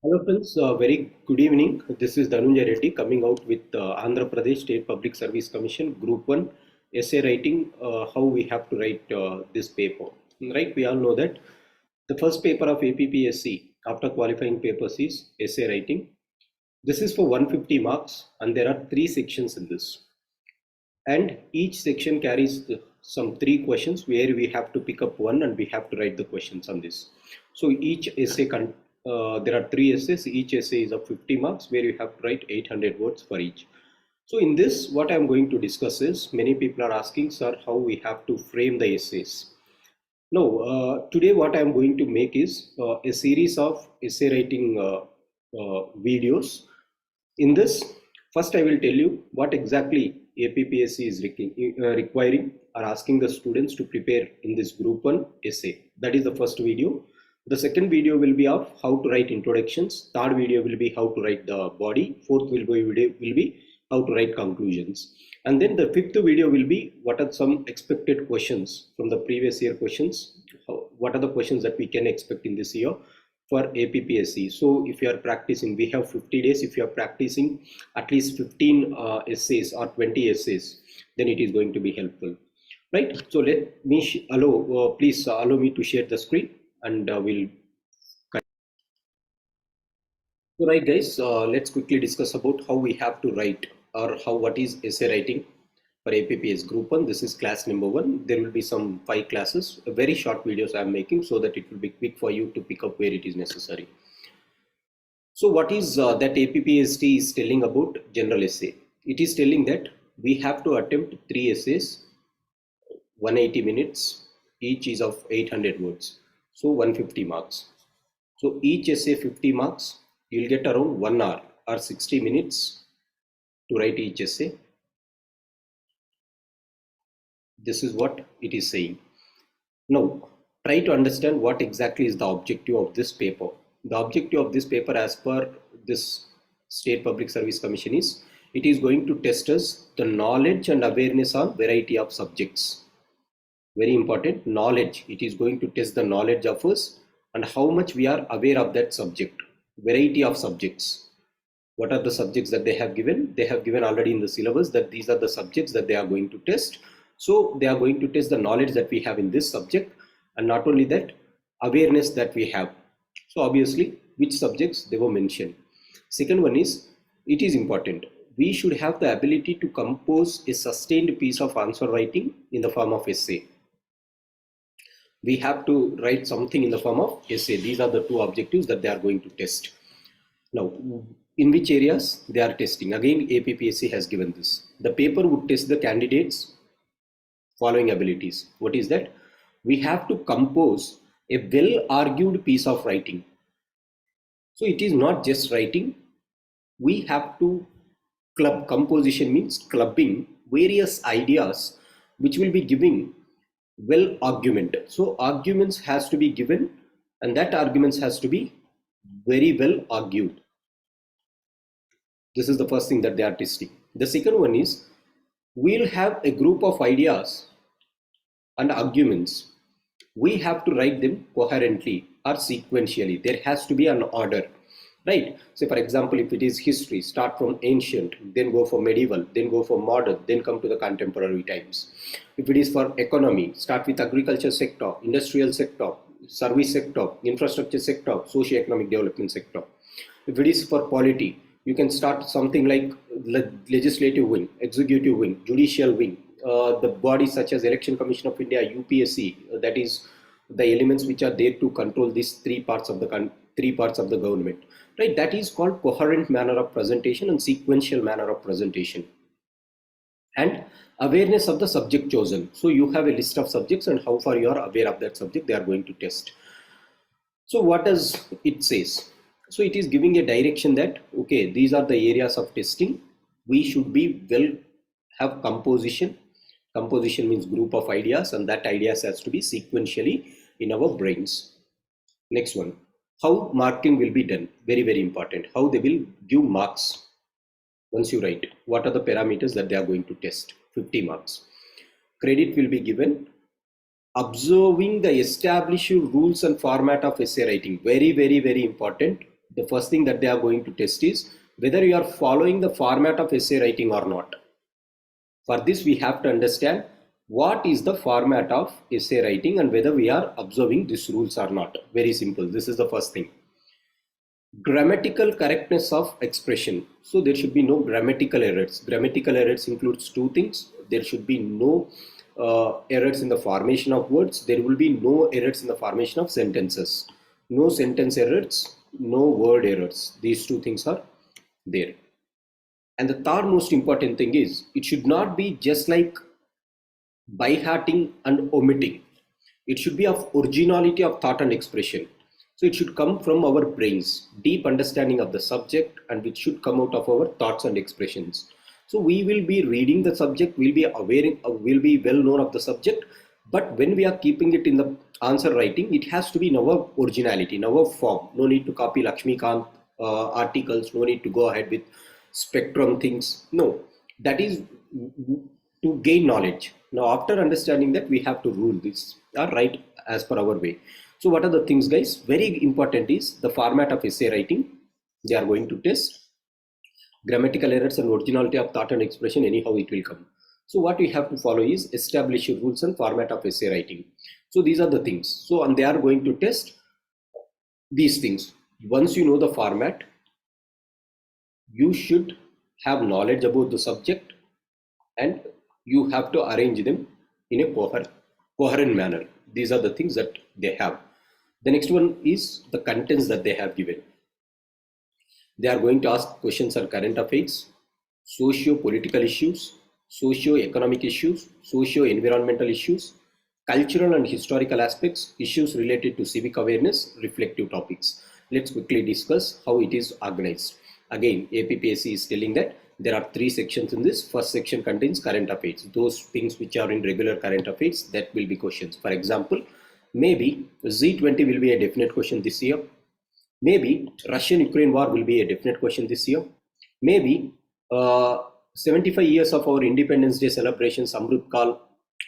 Hello friends, very good evening. This is Dhanunjayareddy coming out with Andhra Pradesh State Public Service Commission Group 1 essay writing, how we have to write this paper. Right, we all know that the first paper of APPSC after qualifying papers is essay writing. This is for 150 marks and there are 3 sections in this. And each section carries some 3 questions where we have to pick up one and we have to write the questions on this. So each essay there are 3 essays. Each essay is of 50 marks where you have to write 800 words for each. So in this, what I'm going to discuss is, many people are asking, sir, how we have to frame the essays. No, today what I'm going to make is a series of essay writing videos. In this, first I will tell you what exactly APPSC is requiring or asking the students to prepare in this group 1 essay. That is the first video. The second video will be of how to write introductions. Third video will be how to write the body. Fourth video will be how to write conclusions. And then the fifth video will be what are some expected questions from the previous year questions. What are the questions that we can expect in this year for APPSC. So if you are practicing, we have 50 days. If you are practicing at least 15 essays or 20 essays, then it is going to be helpful. Right. So let me please allow me to share the screen. And we'll. So right guys, let's quickly discuss about how we have to write or what is essay writing for APPS Group 1. This is class number 1. There will be some 5 classes, very short videos I am making so that it will be quick for you to pick up where it is necessary. So what is that APPST is telling about general essay? It is telling that we have to attempt 3 essays, 180 minutes, each is of 800 words. So 150 marks. So each essay 50 marks, you'll get around 1 hour or 60 minutes to write each essay. This is what it is saying. Now try to understand what exactly is the objective of this paper. The objective of this paper as per this State Public Service Commission is, it is going to test us the knowledge and awareness on variety of subjects. Very important, knowledge. It is going to test the knowledge of us and how much we are aware of that subject. Variety of subjects. What are the subjects that they have given? They have given already in the syllabus that these are the subjects that they are going to test. So they are going to test the knowledge that we have in this subject, and not only that, awareness that we have. So obviously, which subjects they were mentioned. Second one is, it is important, we should have the ability to compose a sustained piece of answer writing in the form of essay. We have to write something in the form of essay. These are the 2 objectives that they are going to test. Now, in which areas they are testing? Again, APPSC has given this. The paper would test the candidates' following abilities. What is that? We have to compose a well-argued piece of writing. So it is not just writing. We have to club. Composition means clubbing various ideas which will be giving well argument. So arguments has to be given, and that arguments has to be very well argued. This is the first thing that they are testing. The second one is, we'll have a group of ideas and arguments. We have to write them coherently or sequentially. There has to be an order, right? So for example, if it is history, start from ancient, then go for medieval, then go for modern, then come to the contemporary times. If it is for economy, start with agriculture sector, industrial sector, service sector, infrastructure sector, socio-economic development sector. If it is for polity, you can start something like legislative wing, executive wing, judicial wing, the bodies such as Election Commission of India, UPSC, that is the elements which are there to control these 3 parts of the government, right? That is called coherent manner of presentation and sequential manner of presentation. And awareness of the subject chosen. So you have a list of subjects and how far you are aware of that subject they are going to test. So what does it says? So it is giving a direction that, okay, these are the areas of testing. We should be have composition. Composition means group of ideas, and that ideas has to be sequentially in our brains. Next one, how marking will be done. Very, very important. How they will give marks once you write. What are the parameters that they are going to test? 50 marks. Credit will be given observing the established rules and format of essay writing. Very, very, very important. the first thing that they are going to test is whether you are following the format of essay writing or not. For this, we have to understand what is the format of essay writing and whether we are observing these rules or not. Very simple. This is the first thing. Grammatical correctness of expression. So there should be no grammatical errors. Grammatical errors includes two things. There should be no errors in the formation of words. There will be no errors in the formation of sentences. No sentence errors, no word errors. These two things are there. And the third most important thing is it should not be just like by-hearting and omitting. It should be of originality of thought and expression. So it should come from our brains, deep understanding of the subject, and it should come out of our thoughts and expressions. So we will be reading the subject, we'll be aware, will be well known of the subject, but when we are keeping it in the answer writing, it has to be in our originality, in our form. No need to copy Lakshmikant articles, no need to go ahead with spectrum things. No, that is to gain knowledge. Now after understanding that, we have to rule this or write as per our way. So what are the things, guys? Very important is the format of essay writing. They are going to test grammatical errors and originality of thought and expression. Anyhow it will come. So what we have to follow is establish rules and format of essay writing. So these are the things. So and they are going to test these things. Once you know the format, you should have knowledge about the subject and you have to arrange them in a coherent manner. These are the things that they have. The next one is the contents that they have given. They are going to ask questions on current affairs, socio-political issues, socio-economic issues, socio-environmental issues, cultural and historical aspects, issues related to civic awareness, reflective topics. Let's quickly discuss how it is organized. Again, APPSC is telling that there are 3 sections in this. First section contains current affairs. Those things which are in regular current affairs, that will be questions. For example, maybe Z20 will be a definite question this year. Maybe Russian-Ukraine war will be a definite question this year. Maybe 75 years of our Independence Day celebration, Samruth Kal,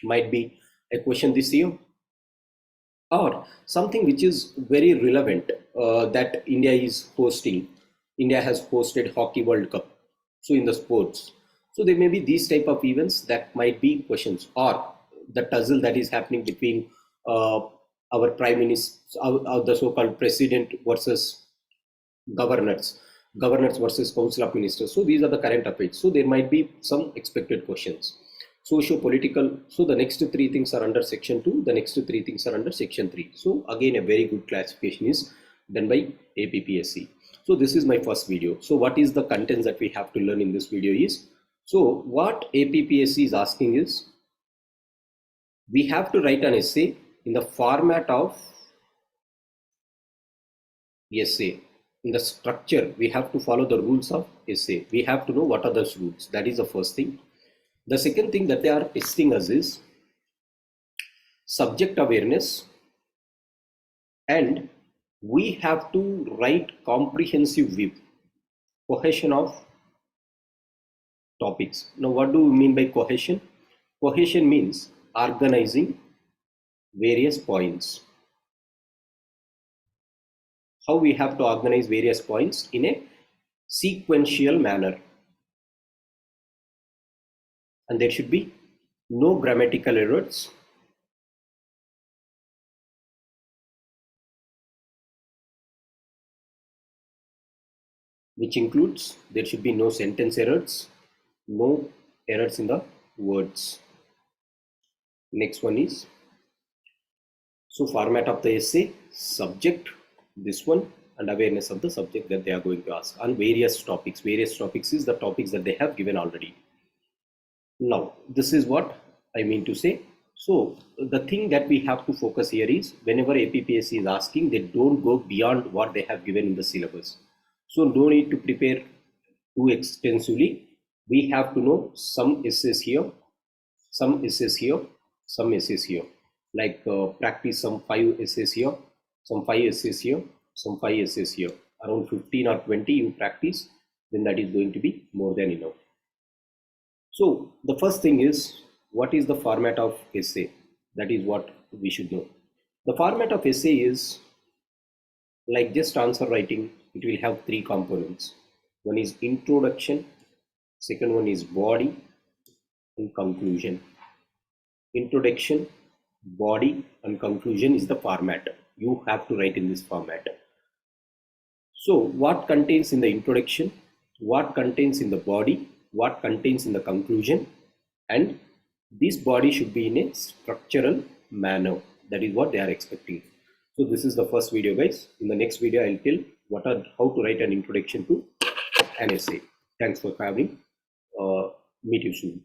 might be a question this year. Or something which is very relevant that India is hosting. India has hosted Hockey World Cup. So in the sports. So there may be these type of events that might be questions, or the tussle that is happening between our prime minister, the so-called president versus governors versus council of ministers. So these are the current affairs. So there might be some expected questions. Socio-political. So the next 3 things are under section 2. The next 3 things are under section 3. So again, a very good classification is done by APPSC. So this is my first video. So what is the contents that we have to learn in this video is, so what APPSC is asking is, we have to write an essay in the format of essay. In the structure, we have to follow the rules of essay. We have to know what are those rules. That is the first thing. The second thing that they are testing us is subject awareness, and we have to write comprehensive with cohesion of topics. Now what do we mean by cohesion? Cohesion means organizing various points. How we have to organize various points in a sequential manner. And there should be no grammatical errors. Which includes there should be no sentence errors, no errors in the words. Next one is, so format of the essay, subject, this one, and awareness of the subject that they are going to ask on various topics. Various topics is the topics that they have given already. Now this is what I mean to say. So the thing that we have to focus here is, whenever APPSC is asking, they don't go beyond what they have given in the syllabus. So no need to prepare too extensively. We have to know some essays here, some essays here, some essays here. Like practice some 5 essays here, some 5 essays here, some 5 essays here. Around 15 or 20 you practice, then that is going to be more than enough. So the first thing is, what is the format of essay? That is what we should know. The format of essay is Like just answer writing, it will have three components. One is introduction, second one is body, and conclusion. Introduction, body, and conclusion is the format. You have to write in this format. So what contains in the introduction, what contains in the body, what contains in the conclusion, and this body should be in a structural manner. That is what they are expecting. So this is the first video, guys. In the next video, I'll tell how to write an introduction to an essay. Thanks for coming. Meet you soon.